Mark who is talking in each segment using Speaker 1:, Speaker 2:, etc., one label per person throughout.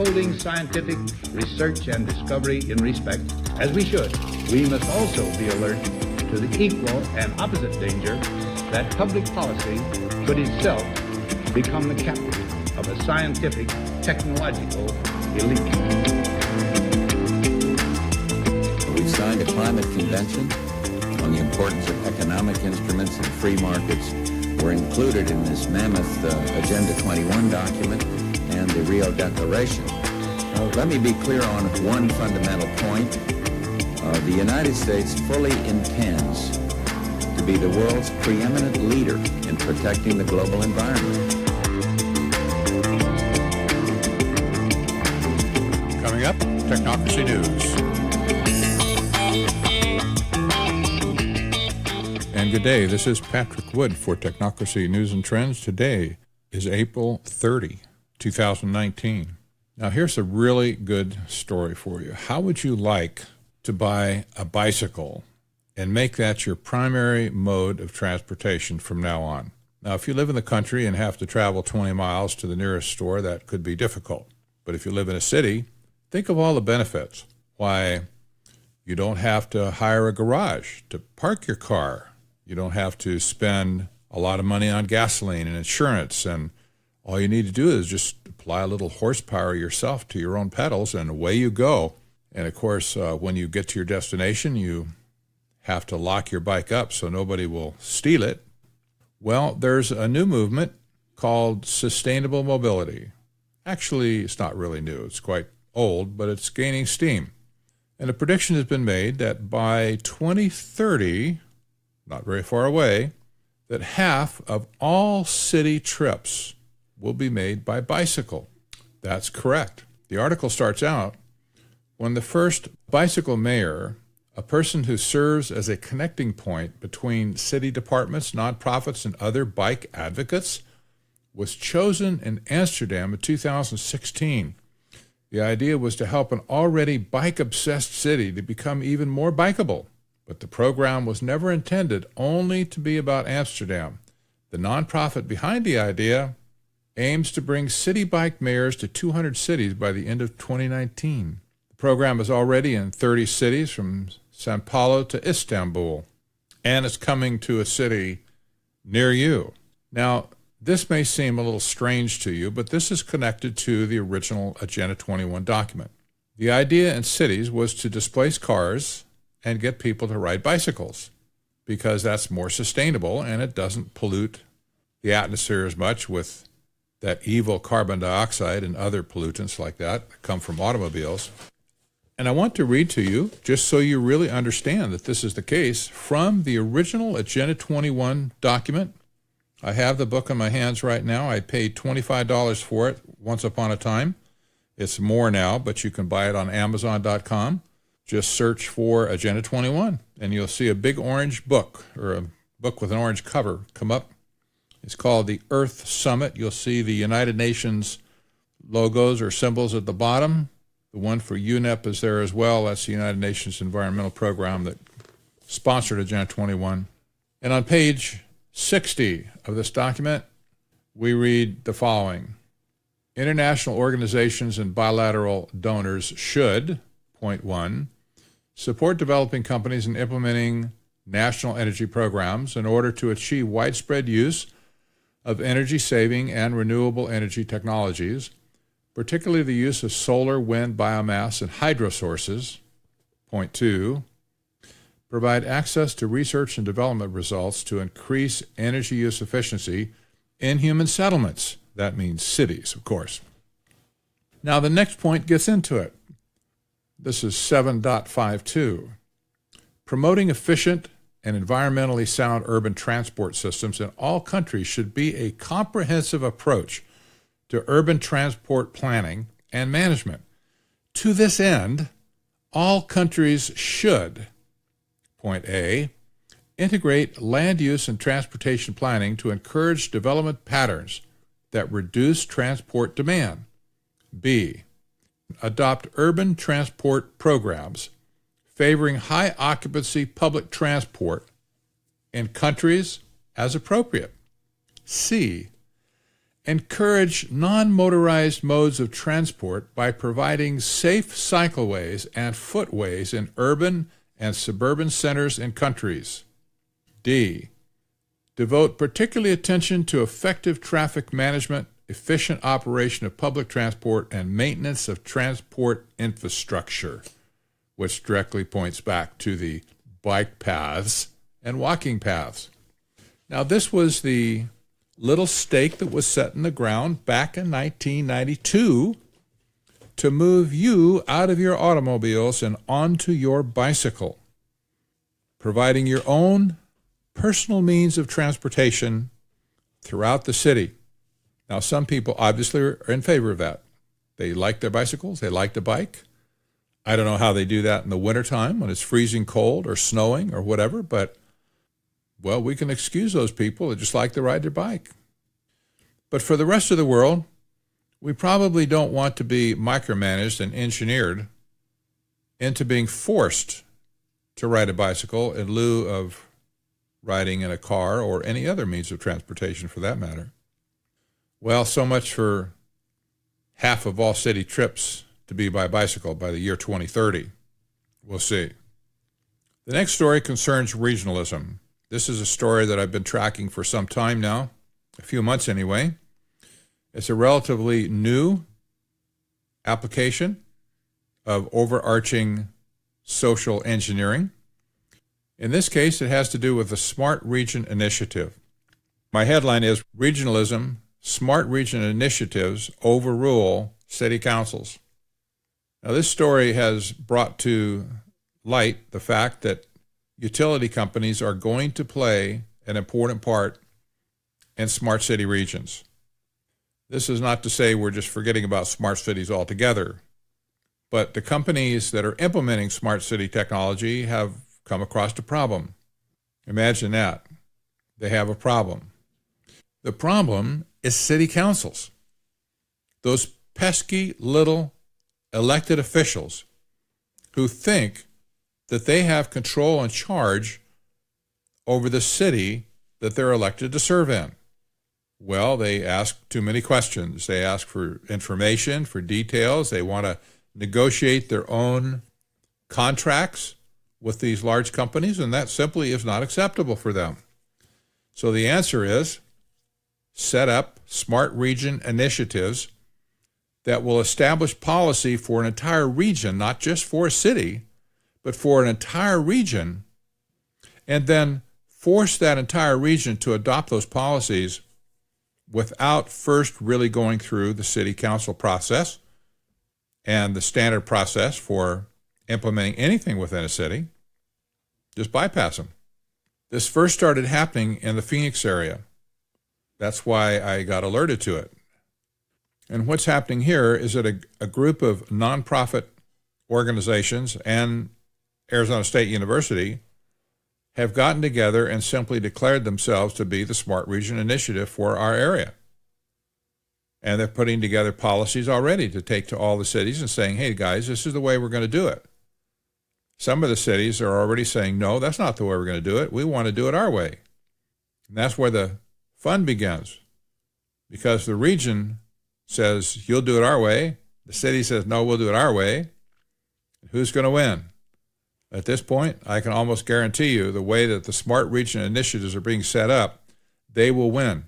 Speaker 1: upholding scientific research and discovery in respect, as we should, we must also be alert to the equal and opposite danger that public policy should itself become the captive of a scientific, technological elite.
Speaker 2: We've signed a climate convention on the importance of economic instruments and free markets. Were included in this mammoth Agenda 21 document and the Rio Declaration. Let me be clear on one fundamental point. The United States fully intends to be the world's preeminent leader in protecting the global environment.
Speaker 3: Coming up, Technocracy News. And good day, this is Patrick Wood for Technocracy News and Trends. Today is April 30, 2019. Now here's a really good story for you. How would you like to buy a bicycle and make that your primary mode of transportation from now on? Now if you live in the country and have to travel 20 miles to the nearest store, that could be difficult. But if you live in a city, think of all the benefits. Why, you don't have to hire a garage to park your car. You don't have to spend a lot of money on gasoline and insurance, and all you need to do is just apply a little horsepower yourself to your own pedals, and away you go. And of course, when you get to your destination, you have to lock your bike up so nobody will steal it. Well, there's a new movement called sustainable mobility. Actually, it's not really new. It's quite old, but it's gaining steam. And a prediction has been made that by 2030, not very far away, that half of all city trips will be made by bicycle. That's correct. The article starts out, when the first bicycle mayor, a person who serves as a connecting point between city departments, nonprofits, and other bike advocates, was chosen in Amsterdam in 2016. The idea was to help an already bike-obsessed city to become even more bikeable. But the program was never intended only to be about Amsterdam. The nonprofit behind the idea aims to bring city bike mayors to 200 cities by the end of 2019. The program is already in 30 cities from Sao Paulo to Istanbul, and it's coming to a city near you. Now, this may seem a little strange to you, but this is connected to the original Agenda 21 document. The idea in cities was to displace cars and get people to ride bicycles because that's more sustainable and it doesn't pollute the atmosphere as much with that evil carbon dioxide and other pollutants like that come from automobiles. And I want to read to you, just so you really understand that this is the case, from the original Agenda 21 document. I have the book in my hands right now. I paid $25 for it once upon a time. It's more now, but you can buy it on Amazon.com. Just search for Agenda 21, and you'll see a big orange book, or a book with an orange cover, come up. It's called the Earth Summit. You'll see the United Nations logos or symbols at the bottom. The one for UNEP is there as well. That's the United Nations Environmental Program that sponsored Agenda 21. And on page 60 of this document, we read the following. International organizations and bilateral donors should, point 1, support developing companies in implementing national energy programs in order to achieve widespread use of energy-saving and renewable energy technologies, particularly the use of solar, wind, biomass, and hydro sources. Point 2, provide access to research and development results to increase energy use efficiency in human settlements. That means cities, of course. Now, the next point gets into it. This is 7.52. Promoting efficient and environmentally sound urban transport systems in all countries should be a comprehensive approach to urban transport planning and management. To this end, all countries should, point A, integrate land use and transportation planning to encourage development patterns that reduce transport demand. B, adopt urban transport programs favoring high occupancy public transport in countries as appropriate. C, encourage non-motorized modes of transport by providing safe cycleways and footways in urban and suburban centers and countries. D. Devote particular attention to effective traffic management, efficient operation of public transport, and maintenance of transport infrastructure, which directly points back to the bike paths and walking paths. Now, this was the little stake that was set in the ground back in 1992 to move you out of your automobiles and onto your bicycle, providing your own personal means of transportation throughout the city. Now, some people obviously are in favor of that. They like their bicycles, they like to bike. I don't know how they do that in the wintertime when it's freezing cold or snowing or whatever, but, well, we can excuse those people that just like to ride their bike. But for the rest of the world, we probably don't want to be micromanaged and engineered into being forced to ride a bicycle in lieu of riding in a car or any other means of transportation for that matter. Well, so much for half of all city trips to be by bicycle by the year 2030. We'll see. The next story concerns regionalism. This is a story that I've been tracking for some time now, a few months anyway. It's a relatively new application of overarching social engineering. In this case, it has to do with the Smart Region Initiative. My headline is Regionalism, Smart Region Initiatives Overrule City Councils. Now, this story has brought to light the fact that utility companies are going to play an important part in smart city regions. This is not to say we're just forgetting about smart cities altogether, but the companies that are implementing smart city technology have come across a problem. Imagine that. They have a problem. The problem is city councils. Those pesky little elected officials who think that they have control and charge over the city that they're elected to serve in. Well, they ask too many questions. They ask for information, for details. They want to negotiate their own contracts with these large companies, and that simply is not acceptable for them. So the answer is set up smart region initiatives that will establish policy for an entire region, not just for a city, but for an entire region, and then force that entire region to adopt those policies without first really going through the city council process and the standard process for implementing anything within a city. Just bypass them. This first started happening in the Phoenix area. That's why I got alerted to it. And what's happening here is that a group of nonprofit organizations and Arizona State University have gotten together and simply declared themselves to be the Smart Region Initiative for our area. And they're putting together policies already to take to all the cities and saying, hey, guys, this is the way we're going to do it. Some of the cities are already saying, no, that's not the way we're going to do it. We want to do it our way. And that's where the fun begins. Because the region says, you'll do it our way. The city says, no, we'll do it our way. Who's going to win? At this point, I can almost guarantee you the way that the Smart Region initiatives are being set up, they will win.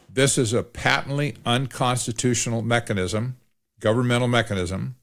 Speaker 3: This is a patently unconstitutional mechanism, governmental mechanism,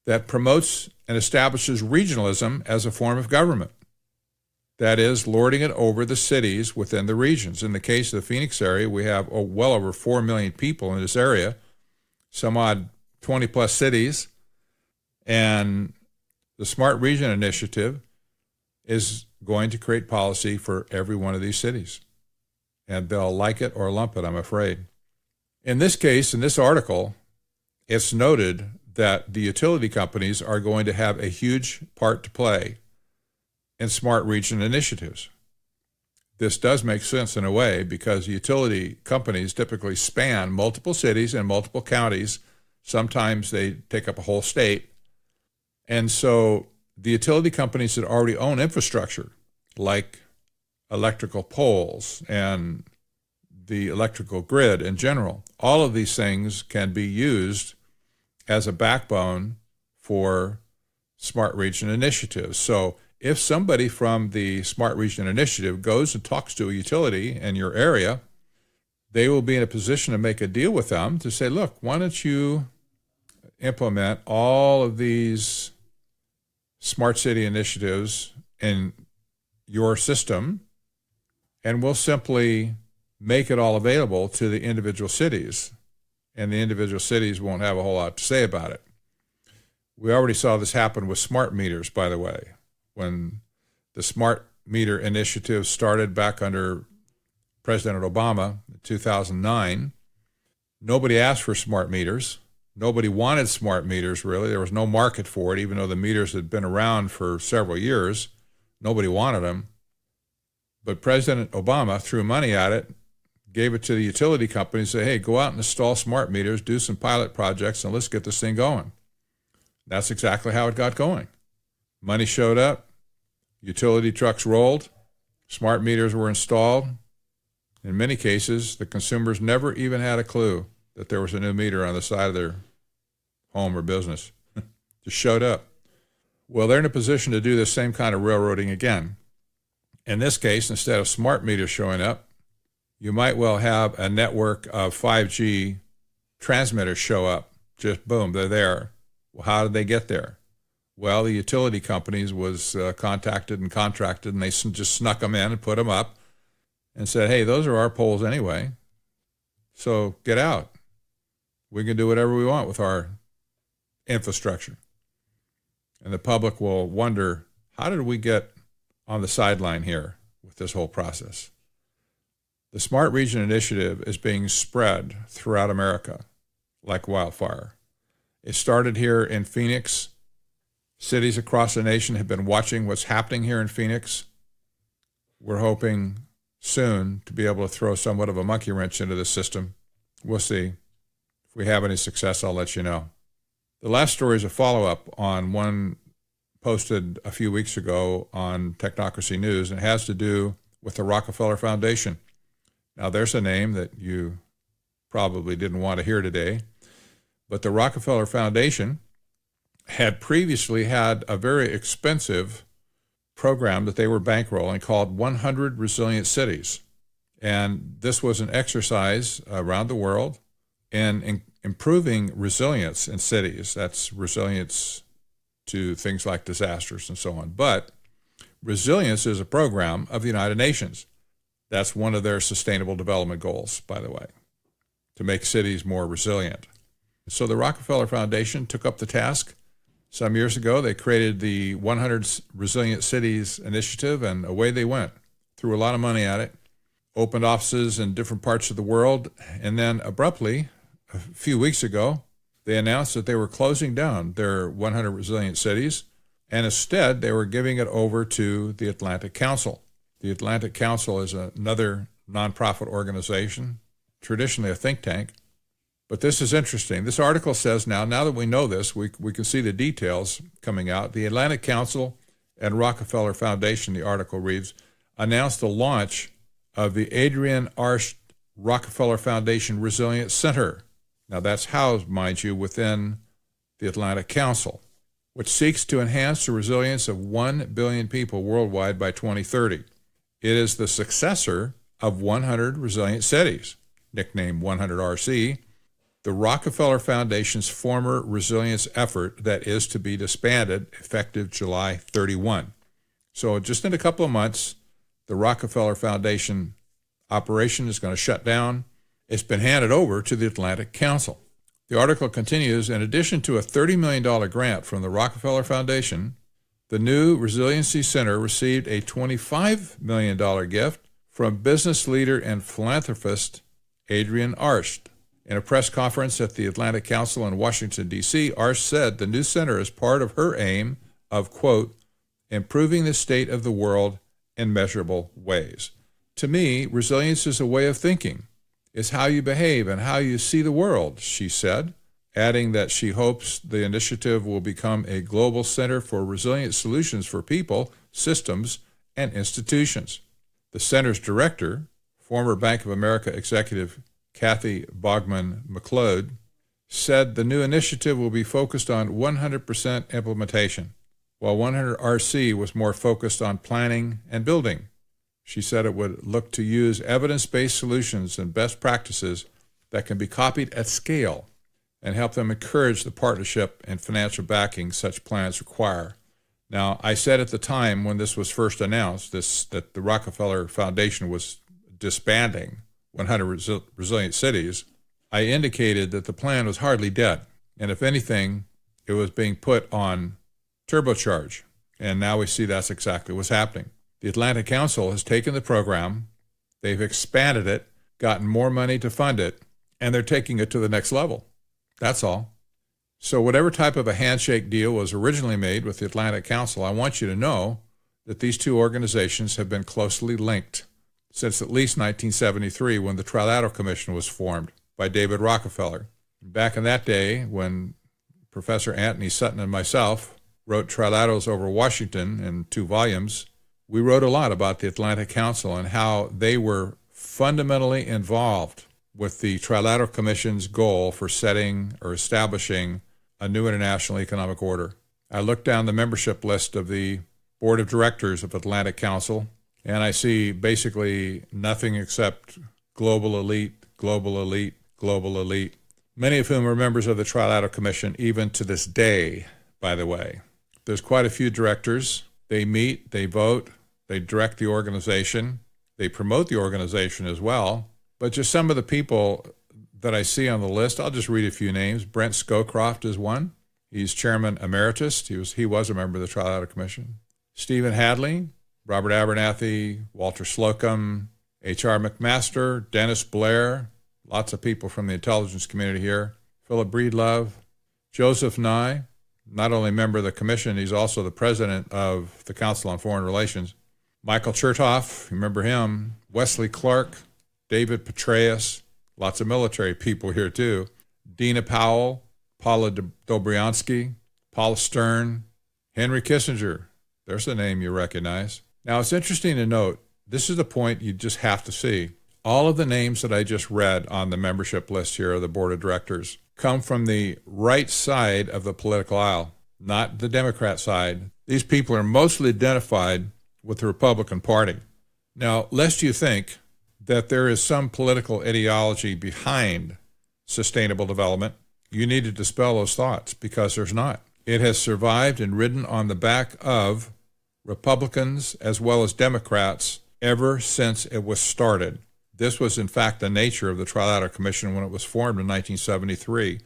Speaker 3: that promotes and establishes regionalism as a form of government. That is, lording it over the cities within the regions. In the case of the Phoenix area, we have well over 4 million people in this area, some odd 20-plus cities, and the Smart Region Initiative is going to create policy for every one of these cities. And they'll like it or lump it, I'm afraid. In this case, in this article, it's noted that the utility companies are going to have a huge part to play in Smart Region initiatives. This does make sense in a way because utility companies typically span multiple cities and multiple counties. Sometimes they take up a whole state. And so the utility companies that already own infrastructure, like electrical poles and the electrical grid in general. All of these things can be used as a backbone for Smart Region initiatives. So if somebody from the Smart Region Initiative goes and talks to a utility in your area, they will be in a position to make a deal with them to say, look, why don't you implement all of these smart city initiatives in your system, and we'll simply make it all available to the individual cities, and the individual cities won't have a whole lot to say about it. We already saw this happen with smart meters, by the way. When the smart meter initiative started back under President Obama in 2009, nobody asked for smart meters. Nobody wanted smart meters, really. There was no market for it, even though the meters had been around for several years. Nobody wanted them. But President Obama threw money at it, gave it to the utility companies, said, hey, go out and install smart meters, do some pilot projects, and let's get this thing going. That's exactly how it got going. Money showed up, utility trucks rolled, smart meters were installed. In many cases, the consumers never even had a clue that there was a new meter on the side of their home or business. Just showed up. Well, they're in a position to do the same kind of railroading again. In this case, instead of smart meters showing up, you might well have a network of 5G transmitters show up. Just boom, they're there. Well, how did they get there? Well, the utility companies was contacted and contracted, and they just snuck them in and put them up and said, hey, those are our poles anyway, so get out. We can do whatever we want with our infrastructure. And the public will wonder, how did we get on the sideline here with this whole process? The Smart Region Initiative is being spread throughout America like wildfire. It started here in Phoenix. Cities across the nation have been watching what's happening here in Phoenix. We're hoping soon to be able to throw somewhat of a monkey wrench into the system. We'll see. If we have any success, I'll let you know. The last story is a follow-up on one posted a few weeks ago on Technocracy News, and it has to do with the Rockefeller Foundation. Now, there's a name that you probably didn't want to hear today, but the Rockefeller Foundation had previously had a very expensive program that they were bankrolling called 100 Resilient Cities. And this was an exercise around the world in improving resilience in cities. That's resilience to things like disasters and so on. But resilience is a program of the United Nations. That's one of their sustainable development goals, by the way, to make cities more resilient. So the Rockefeller Foundation took up the task. Some years ago, they created the 100 Resilient Cities Initiative, and away they went. Threw a lot of money at it, opened offices in different parts of the world, and then abruptly, a few weeks ago, they announced that they were closing down their 100 Resilient Cities, and instead they were giving it over to the Atlantic Council. The Atlantic Council is another nonprofit organization, traditionally a think tank. But this is interesting. This article says now that we know this, we can see the details coming out. The Atlantic Council and Rockefeller Foundation, the article reads, announced the launch of the Adrienne Arsht Rockefeller Foundation Resilience Center. Now that's housed, mind you, within the Atlantic Council, which seeks to enhance the resilience of 1 billion people worldwide by 2030. It is the successor of 100 Resilient Cities, nicknamed 100RC, the Rockefeller Foundation's former resilience effort that is to be disbanded effective July 31. So just in a couple of months, the Rockefeller Foundation operation is going to shut down. It's been handed over to the Atlantic Council. The article continues, in addition to a $30 million grant from the Rockefeller Foundation, the new Resiliency Center received a $25 million gift from business leader and philanthropist Adrienne Arsht. In a press conference at the Atlantic Council in Washington, D.C., Arsht said the new center is part of her aim of, quote, improving the state of the world in measurable ways. To me, resilience is a way of thinking. It's how you behave and how you see the world, she said, adding that she hopes the initiative will become a global center for resilient solutions for people, systems, and institutions. The center's director, former Bank of America executive Kathy Bogman McLeod, said the new initiative will be focused on 100% implementation, while 100RC was more focused on planning and building. She said it would look to use evidence-based solutions and best practices that can be copied at scale and help them encourage the partnership and financial backing such plans require. Now, I said at the time when this was first announced, that the Rockefeller Foundation was disbanding 100 Resilient Cities, I indicated that the plan was hardly dead, and if anything, it was being put on turbocharge, and now we see that's exactly what's happening. The Atlantic Council has taken the program, they've expanded it, gotten more money to fund it, and they're taking it to the next level. That's all. So whatever type of a handshake deal was originally made with the Atlantic Council, I want you to know that these two organizations have been closely linked since at least 1973, when the Trilateral Commission was formed by David Rockefeller. Back in that day, when Professor Anthony Sutton and myself wrote Trilaterals over Washington in 2 volumes, we wrote a lot about the Atlantic Council and how they were fundamentally involved with the Trilateral Commission's goal for setting or establishing a new international economic order. I looked down the membership list of the Board of Directors of Atlantic Council, and I see basically nothing except global elite, global elite, global elite, many of whom are members of the Trilateral Commission even to this day, by the way. There's quite a few directors. They meet, they vote, they direct the organization, they promote the organization as well. But just some of the people that I see on the list, I'll just read a few names. Brent Scowcroft is one. He's chairman emeritus. He was a member of the Trilateral Commission. Stephen Hadley, Robert Abernathy, Walter Slocum, H.R. McMaster, Dennis Blair, lots of people from the intelligence community here, Philip Breedlove, Joseph Nye, not only member of the commission, he's also the president of the Council on Foreign Relations, Michael Chertoff, remember him, Wesley Clark, David Petraeus, lots of military people here too, Dina Powell, Paula Dobriansky, Paul Stern, Henry Kissinger. There's a name you recognize. Now, it's interesting to note, this is the point you just have to see. All of the names that I just read on the membership list here of the Board of Directors come from the right side of the political aisle, not the Democrat side. These people are mostly identified with the Republican Party. Now, lest you think that there is some political ideology behind sustainable development, you need to dispel those thoughts, because there's not. It has survived and ridden on the back of Republicans as well as Democrats ever since it was started. This was, in fact, the nature of the Trilateral Commission when it was formed in 1973.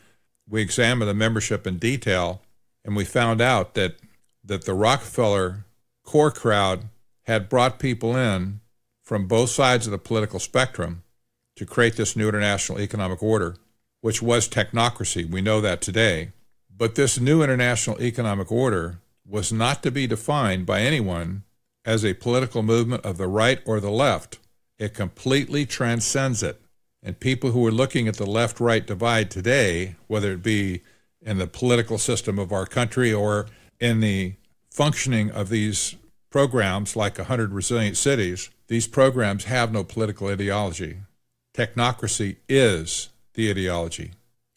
Speaker 3: We examined the membership in detail, and we found out that the Rockefeller core crowd had brought people in from both sides of the political spectrum to create this new international economic order, which was technocracy. We know that today. But this new international economic order was not to be defined by anyone as a political movement of the right or the left. It completely transcends it. And people who are looking at the left-right divide today, whether it be in the political system of our country or in the functioning of these programs like 100 Resilient Cities, these programs have no political ideology. Technocracy is the ideology.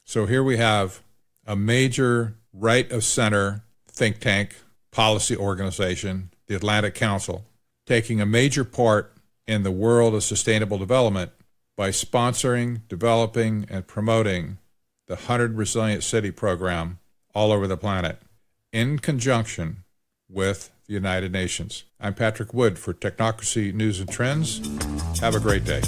Speaker 3: So here we have a major right-of-center think tank policy organization, the Atlantic Council, taking a major part in the world of sustainable development by sponsoring, developing, and promoting the 100 Resilient City program all over the planet in conjunction with the United Nations. I'm Patrick Wood for Technocracy News and Trends. Have a great day.